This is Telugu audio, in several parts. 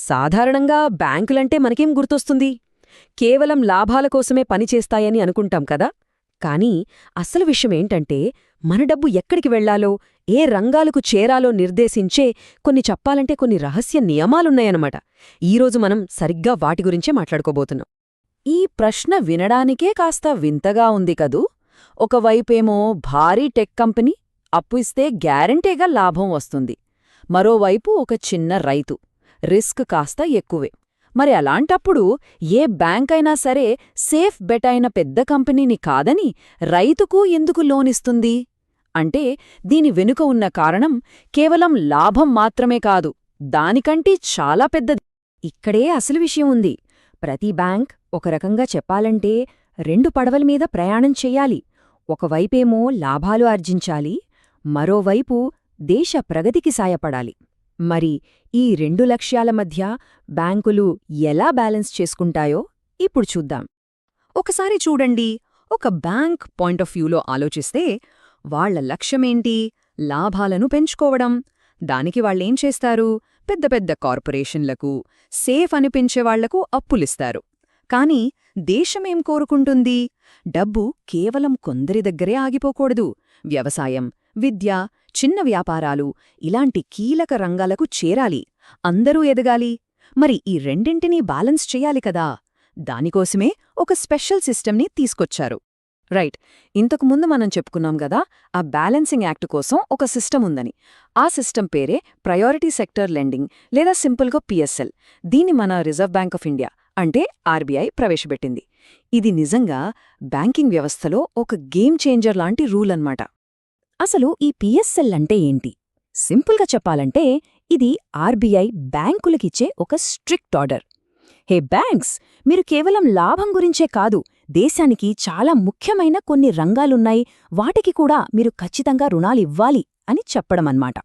సాధారణంగా బ్యాంకులంటే మనకేం గుర్తొస్తుంది? కేవలం లాభాల కోసమే పనిచేస్తాయని అనుకుంటాం కదా. కానీ అసలు విషయమేంటంటే, మన డబ్బు ఎక్కడికి వెళ్లాలో, ఏ రంగాలకు చేరాలో నిర్దేశించే కొన్ని రహస్య నియమాలున్నాయన్నమాట. ఈరోజు మనం సరిగ్గా వాటి గురించే మాట్లాడుకోబోతున్నాం. ఈ ప్రశ్న వినడానికే కాస్త వింతగా ఉంది కదూ. ఒకవైపేమో భారీ టెక్ కంపెనీ అప్పు ఇస్తే గ్యారంటీగా లాభం వస్తుంది, మరోవైపు ఒక చిన్న రైతు రిస్క్ కాస్త ఎక్కువే. మరి అలాంటప్పుడు ఏ బ్యాంక్ అయినా సరే సేఫ్ బెట్ అయిన పెద్ద కంపెనీని కాదని రైతుకు ఎందుకు లోనిస్తుంది? అంటే దీని వెనుక ఉన్న కారణం కేవలం లాభం మాత్రమే కాదు, దానికంటే చాలా పెద్దది. ఇక్కడే అసలు విషయం ఉంది. ప్రతి బ్యాంక్ ఒక రకంగా చెప్పాలంటే రెండు పడవల మీద ప్రయాణం చెయ్యాలి. ఒకవైపేమో లాభాలు ఆర్జించాలి, మరోవైపు దేశ ప్రగతికి సాయపడాలి. మరి ఈ రెండు లక్ష్యాల మధ్య బ్యాంకులు ఎలా బ్యాలెన్స్ చేసుకుంటాయో ఇప్పుడు చూద్దాం. ఒకసారి చూడండి, ఒక బ్యాంక్ పాయింట్ ఆఫ్ వ్యూలో ఆలోచిస్తే వాళ్ల లక్ష్యమేంటి? లాభాలను పెంచుకోవడం. దానికి వాళ్ళేం చేస్తారు? పెద్ద పెద్ద కార్పొరేషన్లకు, సేఫ్ అనిపించేవాళ్లకు అప్పులిస్తారు. కాని దేశమేం కోరుకుంటుంది? డబ్బు కేవలం కొందరి దగ్గరే ఆగిపోకూడదు. వ్యవసాయం, విద్య, చిన్న వ్యాపారాలు ఇలాంటి కీలక రంగాలకు చేరాలి, అందరూ ఎదగాలి. మరి ఈ రెండింటినీ బ్యాలెన్స్ చెయ్యాలి కదా. దానికోసమే ఒక స్పెషల్ సిస్టమ్ని తీసుకొచ్చారు. రైట్, ఇంతకుముందు మనం చెప్పుకున్నాం గదా, ఆ బ్యాలెన్సింగ్ యాక్ట్ కోసం ఒక సిస్టమ్ ఉందని. ఆ సిస్టమ్ పేరే ప్రయారిటీ సెక్టర్ లెండింగ్, లేదా సింపుల్గా పిఎస్ఎల్. దీన్ని మన రిజర్వ్ బ్యాంక్ ఆఫ్ ఇండియా అంటే ఆర్బీఐ ప్రవేశపెట్టింది. ఇది నిజంగా బ్యాంకింగ్ వ్యవస్థలో ఒక గేమ్ చేంజర్ లాంటి రూల్ అన్నమాట. అసలు ఈ పిఎస్ఎల్ అంటే ఏంటి? సింపుల్గా చెప్పాలంటే ఇది ఆర్బీఐ బ్యాంకులకిచ్చే ఒక స్ట్రిక్ట్ ఆర్డర్. హే బ్యాంక్స్, మీరు కేవలం లాభం గురించే కాదు, దేశానికి చాలా ముఖ్యమైన కొన్ని రంగాలున్నాయి, వాటికి కూడా మీరు ఖచ్చితంగా రుణాలివ్వాలి అని చెప్పడమన్నమాట.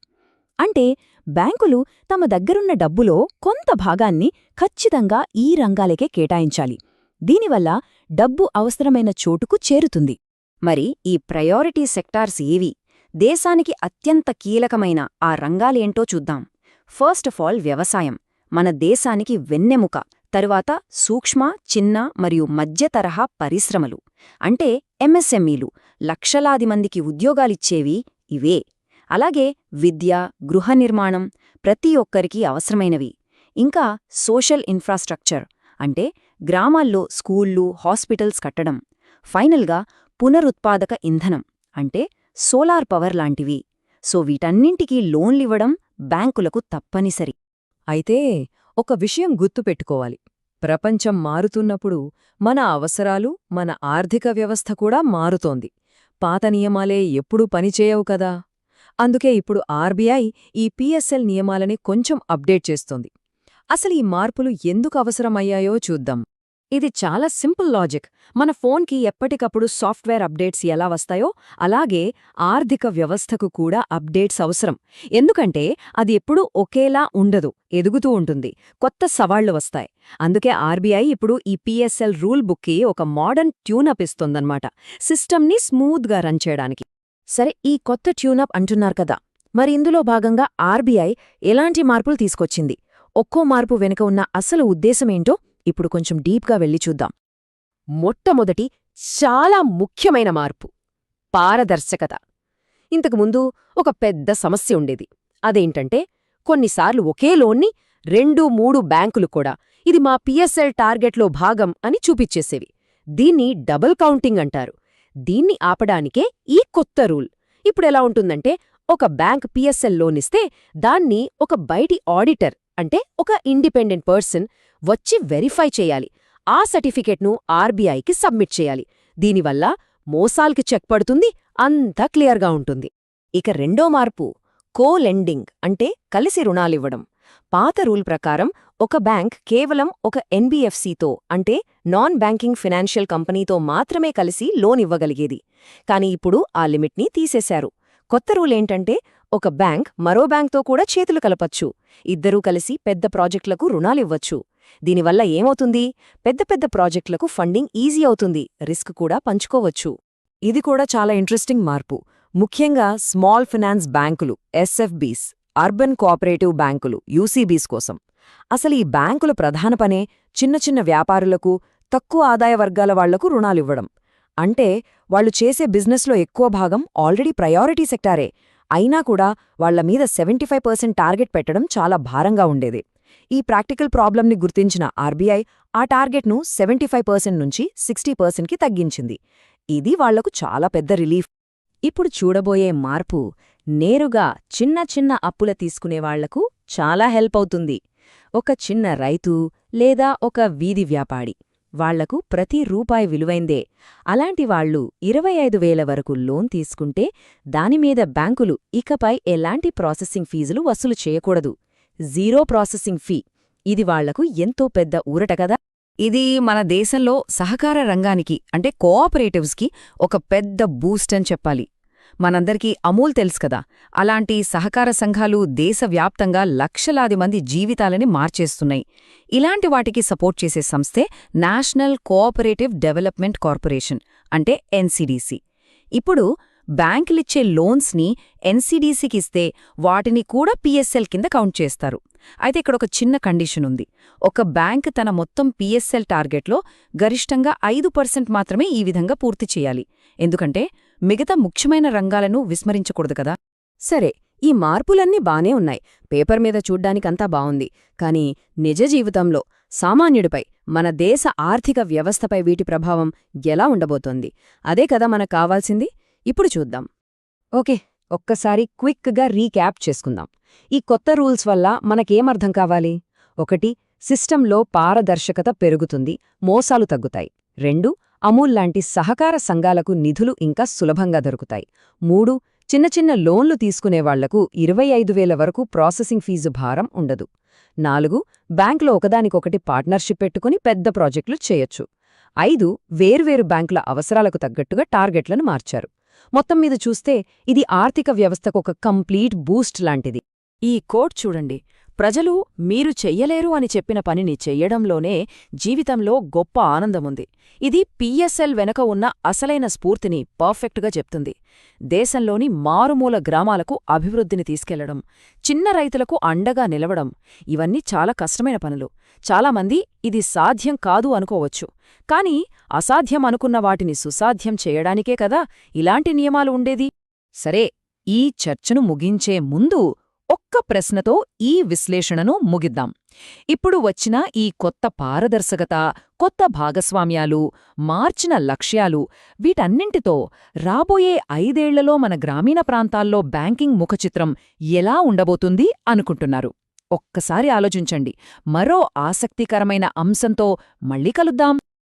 అంటే బ్యాంకులు తమ దగ్గరున్న డబ్బులో కొంత భాగాన్ని ఖచ్చితంగా ఈ రంగాలకే కేటాయించాలి. దీనివల్ల డబ్బు అవసరమైన చోటుకు చేరుతుంది. మరి ఈ ప్రయారిటీ సెక్టార్స్ ఏవి? దేశానికి అత్యంత కీలకమైన ఆ రంగాలేంటో చూద్దాం. ఫస్ట్ ఆఫ్ ఆల్ వ్యవసాయం, మన దేశానికి వెన్నెముక. తరువాత సూక్ష్మ, చిన్న మరియు మధ్య తరహా పరిశ్రమలు అంటే ఎంఎస్ఎంఈలు, లక్షలాది మందికి ఉద్యోగాలిచ్చేవి ఇవే. అలాగే విద్య, గృహ నిర్మాణం ప్రతి ఒక్కరికీ అవసరమైనవి. ఇంకా సోషల్ ఇన్ఫ్రాస్ట్రక్చర్ అంటే గ్రామాల్లో స్కూళ్ళు, హాస్పిటల్స్ కట్టడం. ఫైనల్గా పునరుత్పాదక ఇంధనం అంటే సోలార్ పవర్ లాంటివి. సో వీటన్నింటికీ లోన్లివ్వడం బ్యాంకులకు తప్పనిసరి. అయితే ఒక విషయం గుర్తుపెట్టుకోవాలి, ప్రపంచం మారుతున్నప్పుడు మన అవసరాలు, మన ఆర్థిక వ్యవస్థ కూడా మారుతోంది. పాత నియమాలే ఎప్పుడూ పనిచేయవు కదా. అందుకే ఇప్పుడు ఆర్బీఐ ఈ పిఎస్ఎల్ నియమాలని కొంచెం అప్డేట్ చేస్తోంది. అసలు ఈ మార్పులు ఎందుకు అవసరమయ్యాయో చూద్దాం. ఇది చాలా సింపుల్ లాజిక్. మన ఫోన్కి ఎప్పటికప్పుడు సాఫ్ట్వేర్ అప్డేట్స్ ఎలా వస్తాయో అలాగే ఆర్థిక వ్యవస్థకు కూడా అప్డేట్స్ అవసరం. ఎందుకంటే అది ఎప్పుడూ ఒకేలా ఉండదు, ఎదుగుతూ ఉంటుంది, కొత్త సవాళ్లు వస్తాయి. అందుకే ఆర్బీఐ ఇప్పుడు ఈ పిఎస్ఎల్ రూల్ బుక్కి ఒక మోడర్న్ ట్యూనప్ ఇస్తోందన్నమాట, సిస్టమ్ని స్మూత్గా రన్ చేయడానికి. సరే, ఈ కొత్త ట్యూనప్ అంటున్నారు కదా, మరి ఇందులో భాగంగా ఆర్బీఐ ఎలాంటి మార్పులు తీసుకొచ్చింది? ఒక్కో మార్పు వెనుక ఉన్న అసలు ఉద్దేశమేంటో ఇప్పుడు కొంచెం డీప్గా వెళ్ళి చూద్దాం. మొట్టమొదటి చాలా ముఖ్యమైన మార్పు పారదర్శకత. ఇంతకుముందు ఒక పెద్ద సమస్య ఉండేది. అదేంటంటే కొన్నిసార్లు ఒకే లోన్ని 2-3 బ్యాంకులు కూడా ఇది మా పిఎస్ఎల్ టార్గెట్లో భాగం అని చూపిచ్చేసేవి. దీన్ని డబుల్ కౌంటింగ్ అంటారు. దీన్ని ఆపడానికే ఈ కొత్త రూల్. ఇప్పుడెలా ఉంటుందంటే ఒక బ్యాంక్ పిఎస్ఎల్ లోనిస్తే దాన్ని ఒక బయటి ఆడిటర్ అంటే ఒక ఇండిపెండెంట్ పర్సన్ వచ్చి వెరిఫై చేయాలి. ఆ సర్టిఫికెట్ను ఆర్బీఐకి సబ్మిట్ చేయాలి. దీనివల్ల మోసాల్కి చెక్ పడుతుంది, అంతా క్లియర్గా ఉంటుంది. ఇక రెండో మార్పు కో-లెండింగ్ అంటే కలిసి రుణాలివ్వడం. పాత రూల్ ప్రకారం ఒక బ్యాంక్ కేవలం ఒక ఎన్బీఎఫ్సీతో అంటే నాన్ బ్యాంకింగ్ ఫైనాన్షియల్ కంపెనీతో మాత్రమే కలిసి లోన్ ఇవ్వగలిగేది. కాని ఇప్పుడు ఆ లిమిట్ని తీసేశారు. కొత్త రూల్ ఏంటంటే ఒక బ్యాంక్ మరో బ్యాంక్తో కూడా చేతులు కలపచ్చు, ఇద్దరూ కలిసి పెద్ద ప్రాజెక్టులకు రుణాలివ్వచ్చు. దీనివల్ల ఏమవుతుంది? పెద్ద పెద్ద ప్రాజెక్టులకు ఫండింగ్ ఈజీ అవుతుంది, రిస్క్ కూడా పంచుకోవచ్చు. ఇది కూడా చాలా ఇంట్రెస్టింగ్ మార్పు. ముఖ్యంగా స్మాల్ ఫైనాన్స్ బ్యాంకులు ఎస్ఎఫ్బీస్, అర్బన్ కోఆపరేటివ్ బ్యాంకులు యూసీబీస్ కోసం. అసలు ఈ బ్యాంకుల ప్రధాన పనే చిన్న చిన్న వ్యాపారులకు, తక్కువ ఆదాయ వర్గాల వాళ్లకు రుణాలివ్వడం. అంటే వాళ్లు చేసే బిజినెస్లో ఎక్కువ భాగం ఆల్రెడీ ప్రయారిటీ సెక్టారే, అయినా కూడా వాళ్ల మీద 75% టార్గెట్ పెట్టడం చాలా భారంగా ఉండేది. ఈ ప్రాక్టికల్ ప్రాబ్లంని గుర్తించిన ఆర్బీఐ ఆ టార్గెట్ను 75% నుంచి 60%కి తగ్గించింది. ఇది వాళ్లకు చాలా పెద్ద రిలీఫ్. ఇప్పుడు చూడబోయే మార్పు నేరుగా చిన్న చిన్న అప్పుల తీసుకునేవాళ్లకు చాలా హెల్ప్ అవుతుంది. ఒక చిన్న రైతు లేదా ఒక వీధి వ్యాపారి, వాళ్లకు ప్రతి రూపాయి విలువైందే. అలాంటి వాళ్లు 25,000 వరకు లోన్ తీసుకుంటే దానిమీద బ్యాంకులు ఇకపై ఎలాంటి ప్రాసెసింగ్ ఫీజులు వసూలు చేయకూడదు. Zero processing fee. ఇది వాళ్లకు ఎంతో పెద్ద ఊరట కదా. ఇది మన దేశంలో సహకార రంగానికి అంటే కోఆపరేటివ్స్కి ఒక పెద్ద బూస్ట్ అని చెప్పాలి. మనందరికీ అమూల్ తెలుసు కదా, అలాంటి సహకార సంఘాలు దేశవ్యాప్తంగా లక్షలాది మంది జీవితాలని మార్చేస్తున్నాయి. ఇలాంటి వాటికి సపోర్ట్ చేసే సంస్థే నేషనల్ కోఆపరేటివ్ డెవలప్మెంట్ కార్పొరేషన్ అంటే ఎన్సీడీసీ. ఇప్పుడు బ్యాంకులిచ్చే లోన్స్ని ఎన్సీడీసీకిస్తే వాటిని కూడా పీఎస్ఎల్ కింద కౌంట్ చేస్తారు. అయితే ఇక్కడ ఒక చిన్న కండిషన్ ఉంది. ఒక బ్యాంక్ తన మొత్తం పీఎస్ఎల్ టార్గెట్లో గరిష్టంగా 5% మాత్రమే ఈ విధంగా పూర్తి చేయాలి. ఎందుకంటే మిగతా ముఖ్యమైన రంగాలను విస్మరించకూడదు కదా. సరే, ఈ మార్పులన్నీ బానే ఉన్నాయి, పేపర్ మీద చూడ్డానికంతా బావుంది. కానీ నిజ జీవితంలో సామాన్యుడిపై, మన దేశ ఆర్థిక వ్యవస్థపై వీటి ప్రభావం ఎలా ఉండబోతోంది? అదే కదా మనకు కావాల్సింది. ఇప్పుడు చూద్దాం. ఓకే, ఒక్కసారి క్విక్గా రీక్యాప్ చేసుకుందాం. ఈ కొత్త రూల్స్ వల్ల మనకేమర్థం కావాలి? 1. సిస్టంలో పారదర్శకత పెరుగుతుంది, మోసాలు తగ్గుతాయి. 2. అమూల్ లాంటి సహకార సంఘాలకు నిధులు ఇంకా సులభంగా దొరుకుతాయి. 3. చిన్న చిన్న లోన్లు తీసుకునేవాళ్లకు 25,000 వరకు ప్రాసెసింగ్ ఫీజు భారం ఉండదు. 4. బ్యాంకులో ఒకదానికొకటి పార్ట్నర్షిప్ పెట్టుకుని పెద్ద ప్రాజెక్టులు చేయొచ్చు. 5. వేర్వేరు బ్యాంకుల అవసరాలకు తగ్గట్టుగా టార్గెట్లను మార్చారు. మొత్తం మీద చూస్తే ఇది ఆర్థిక వ్యవస్థకు ఒక కంప్లీట్ బూస్ట్ లాంటిది. ఈ కోట్ చూడండి. ప్రజలు మీరు చెయ్యలేరు అని చెప్పిన పనిని చెయ్యడంలోనే జీవితంలో గొప్ప ఆనందముంది. ఇది పీఎస్ఎల్ వెనక ఉన్న అసలైన స్ఫూర్తిని పర్ఫెక్ట్గా చెప్తుంది. దేశంలోని మారుమూల గ్రామాలకు అభివృద్ధిని తీసుకెళ్లడం, చిన్న రైతులకు అండగా నిలవడం, ఇవన్నీ చాలా కష్టమైన పనులు. చాలామంది ఇది సాధ్యం కాదు అనుకోవచ్చు. కానీ అసాధ్యం అనుకున్న వాటిని సుసాధ్యం చేయడానికే కదా ఇలాంటి నియమాలు ఉండేది. సరే, ఈ చర్చను ముగించే ముందు ఒక్క ప్రశ్నతో ఈ విశ్లేషణను ముగిద్దాం. ఇప్పుడు వచ్చిన ఈ కొత్త పారదర్శకత, కొత్త భాగస్వామ్యాలు, మార్చిన లక్ష్యాలు, వీటన్నింటితో రాబోయే 5 ఏళ్లలో మన గ్రామీణ ప్రాంతాల్లో బ్యాంకింగ్ ముఖచిత్రం ఎలా ఉండబోతుంది అనుకుంటున్నారు? ఒక్కసారి ఆలోచించండి. మరో ఆసక్తికరమైన అంశంతో మళ్ళీ కలుద్దాం.